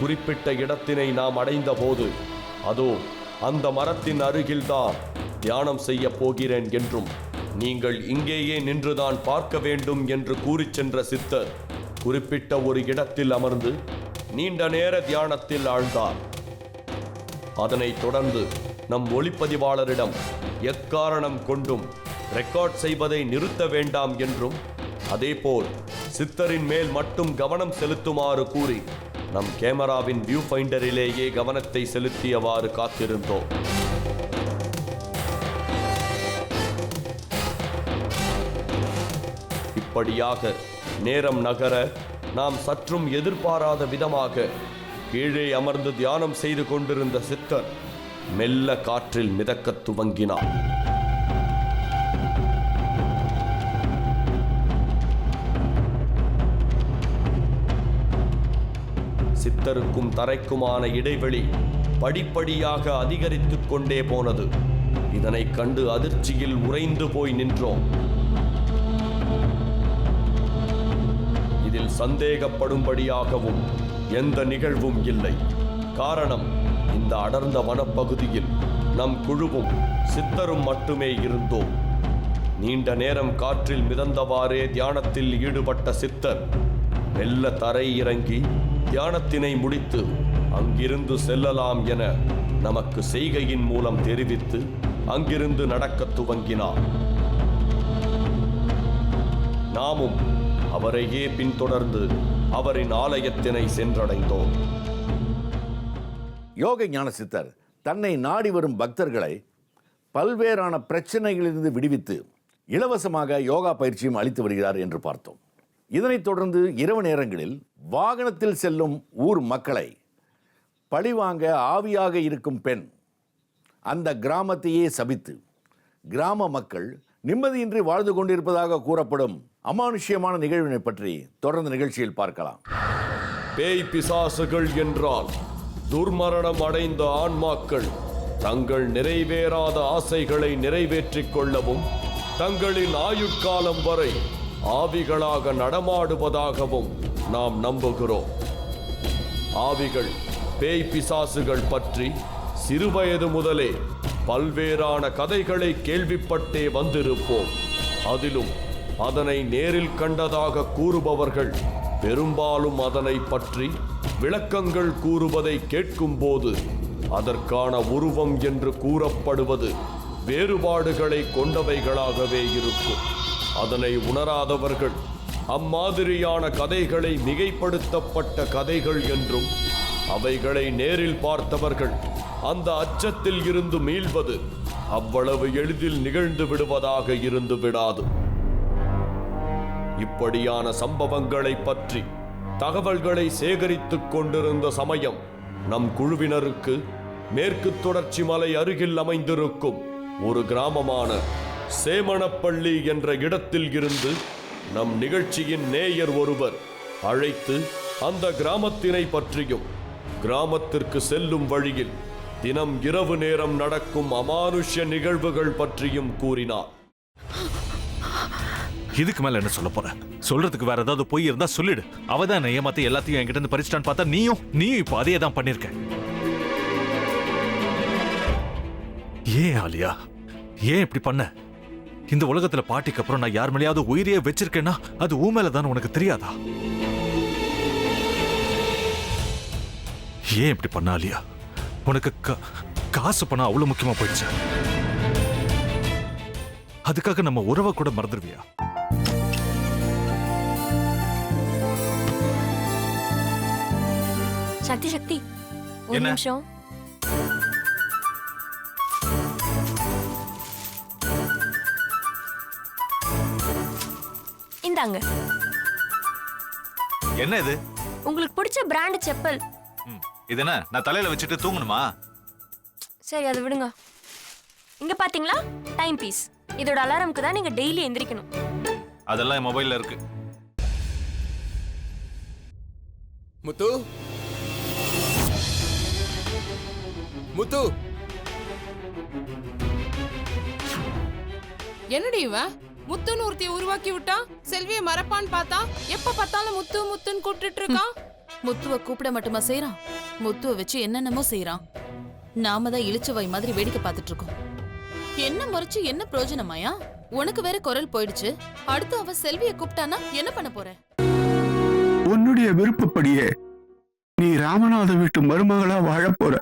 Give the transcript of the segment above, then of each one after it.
குறிப்பிட்ட இடத்தினை நாம் அடைந்த போது அதோ அந்த மரத்தின் அருகில்தான் தியானம் செய்ய போகிறேன் என்றும் நீங்கள் இங்கேயே நின்றுதான் பார்க்க வேண்டும் என்று கூறிச் சென்ற சித்தர் குறிப்பிட்ட ஒரு இடத்தில் அமர்ந்து நீண்ட நேர தியானத்தில் ஆழ்ந்தார். அதனைத் தொடர்ந்து நம் ஒளிப்பதிவாளரிடம் எக்காரணம் கொண்டும் ரெக்கார்ட் செய்வதை நிறுத்த வேண்டாம் என்றும் அதேபோல் சித்தரின் மேல் மட்டும் கவனம் செலுத்துமாறு கூறி நம் கேமராவின் வியூ ஃபைண்டரிலேயே கவனத்தை செலுத்தியவாறு காத்திருந்தோம். இப்படியாக நேரம் நகர நாம் சற்றும் எதிர்பாராத விதமாக கீழே அமர்ந்து தியானம் செய்து கொண்டிருந்த சித்தர் மெல்ல காற்றில் மிதக்கத் துவங்கினார். சித்தருக்கும் தரைக்குமான இடைவெளி படிப்படியாக அதிகரித்துக் கொண்டே போனது. இதனைக் கண்டு அதிர்ச்சியில் உறைந்து போய் நின்றோம். இதில் சந்தேகப்படும்படியாகவும் எந்த நிகழ்வும் இல்லை. காரணம், இந்த அடர்ந்த வனப்பகுதியில் நம் குழுவும் சித்தரும் மட்டுமே இருந்தோம். நீண்ட நேரம் காற்றில் மிதந்தவாறே தியானத்தில் ஈடுபட்ட சித்தர் மெல்ல தரை இறங்கி தியானத்தினை முடித்து அங்கிருந்து செல்லலாம் என நமக்கு செய்கையின் மூலம் தெரிவித்து அங்கிருந்து நடக்கத் துவங்கினார். நாமும் அவரையே பின்தொடர்ந்து அவரின் ஆலயத்தினை சென்றடைந்தோம். யோக ஞான சித்தர் தன்னை நாடி வரும் பக்தர்களை பல்வேறான பிரச்சனைகளிலிருந்து விடுவித்து இலவசமாக யோகா பயிற்சியும் அளித்து வருகிறார் என்று பார்த்தோம். இதனைத் தொடர்ந்து இரவு நேரங்களில் வாகனத்தில் செல்லும் ஊர் மக்களை பழிவாங்க ஆவியாக இருக்கும் பெண் அந்த கிராமத்தையே சபித்து கிராம மக்கள் நிம்மதியின்றி வாழ்ந்து கொண்டிருப்பதாக கூறப்படும் அமானுஷ்யமான நிகழ்வினை பற்றி தொடர்ந்து நிகழ்ச்சியில் பார்க்கலாம். பேய் பிசாசுகள் என்றால் துர்மரணம் அடைந்த ஆன்மாக்கள் தங்கள் நிறைவேறாத ஆசைகளை நிறைவேற்றிக் கொள்ளவும் தங்களின் ஆயுட்காலம் வரை ஆவிகளாக நடமாடுவதாகவும் நாம் நம்புகிறோம். ஆவிகள் பேய் பிசாசுகள் பற்றி சிறுவயது முதலே பல்வேறான கதைகளை கேள்விப்பட்டே வந்திருப்போம். அதிலும் அதனை நேரில் கண்டதாக கூறுபவர்கள் பெரும்பாலும் அதனை பற்றி விளக்கங்கள் கூறுவதை கேட்கும்போது அதற்கான உருவம் என்று கூறப்படுவது வேறுபாடுகளை கொண்டவைகளாகவே இருக்கும். அதனை உணராதவர்கள் அம்மாதிரியான கதைகளை மிகைப்படுத்தப்பட்ட கதைகள் என்றும், அவைகளை நேரில் பார்த்தவர்கள் அந்த அச்சத்தில் இருந்து மீள்வது அவ்வளவு எளிதில் நிகழ்ந்து விடுவதாக இருந்து விடாது. இப்படியான சம்பவங்களை பற்றி தகவல்களை சேகரித்துக் கொண்டிருந்த சமயம் நம் குழுவினருக்கு மேற்கு தொடர்ச்சி மலை அருகில் அமைந்திருக்கும் ஒரு கிராமமான சேமணப்பள்ளி என்ற இடத்தில் இருந்து நம் நிகழ்ச்சியின் நேயர் ஒருவர் அழைத்து அந்த கிராமத்தினை பற்றியும் கிராமத்திற்கு செல்லும் வழியில் தினம் இரவு நேரம் நடக்கும் அமானுஷ்ய நிகழ்வுகள் பற்றியும் கூறினார். இதுக்கு மேல என்ன சொல்ல போற? சொல்றதுக்கு வேற ஏதாவது போய் இருந்தா சொல்லிடு. அவதான் ஏமாத்தி எல்லாத்தையும் என்கிட்ட இருந்து பறிச்சிட்டான்னு பார்த்தா நீயும் இப்ப அதே தான் பண்ணிருக்க. ஏன் ஆலியா, ஏன் இப்படி பண்ண? இந்த உலகத்துல பாட்டிக்கு அப்புறம் நான் யார் மேலேயாவது உயிரையே வச்சிருக்கேன்னா அது ஊ மேலதான் உனக்கு தெரியாதா? ஏன் இப்படி பண்ண ஆலியா? உனக்கு காசு பணம் அவ்வளவு முக்கியமா போயிடுச்சு. அதுக்காக நம்ம உறவை கூட மறந்துடுவியா? சக்தி சக்தி, ஒரு நிமிஷம். இந்தாங்க. என்ன இது? உங்களுக்கு பிடிச்ச பிராண்ட் செப்பல். இது என்ன, நான் தலையில வச்சுட்டு தூங்கணுமா? சரி, அதை விடுங்க. இங்க பாத்தீங்களா, டைம் பீஸ். இதோட அலாரம்க்கு தான் நீங்க டெய்லி எந்திரிக்கணும். அதெல்லாம் என் மொபைல்ல இருக்கு. முத்து, முத்து, என்னடி இவன் முத்துன்னு ஒருத்திய உருவாக்கி விட்டான்? செல்வியை மறப்பான்னு பார்த்தா எப்ப பார்த்தாலும் முத்து முத்துன்னு கூப்பிட்டு இருக்கான். முத்துவ கூப்பிட மட்டுமா செய்யறான், முத்துவ வச்சு என்னென்னமோ செய்யறான். நாம தான் இளிச்சவாய் மாதிரி வேடிக்கை பார்த்துட்டு இருக்கோம். என்ன முறைச்சு என்ன பிரயோஜனமாயா? உனக்கு வேற குரல் போயிடுச்சு. அடுத்து அவ செல்வியை கூப்பிட்டானா என்ன பண்ண போற? உன்னுடைய விருப்பப்படியே நீ ராமநாத வீட்டு மருமகளா வாழ போற.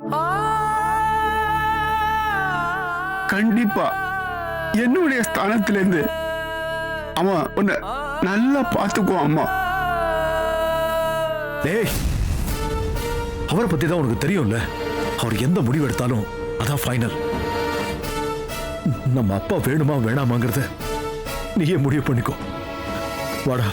கண்டிப்பா என்னுடைய ஸ்தானத்திலிருந்து அவன் உன்னை நல்லா பார்த்துக்குவான் அம்மா. டேய், அவரை பத்தி தான் உனக்கு தெரியும்ல. அவர் எந்த முடிவு எடுத்தாலும் அதான் ஃபைனல். நம்ம அப்பா வேணுமா வேணாமாங்கிறத நீயே முடிவு பண்ணிக்கோ. வாடா.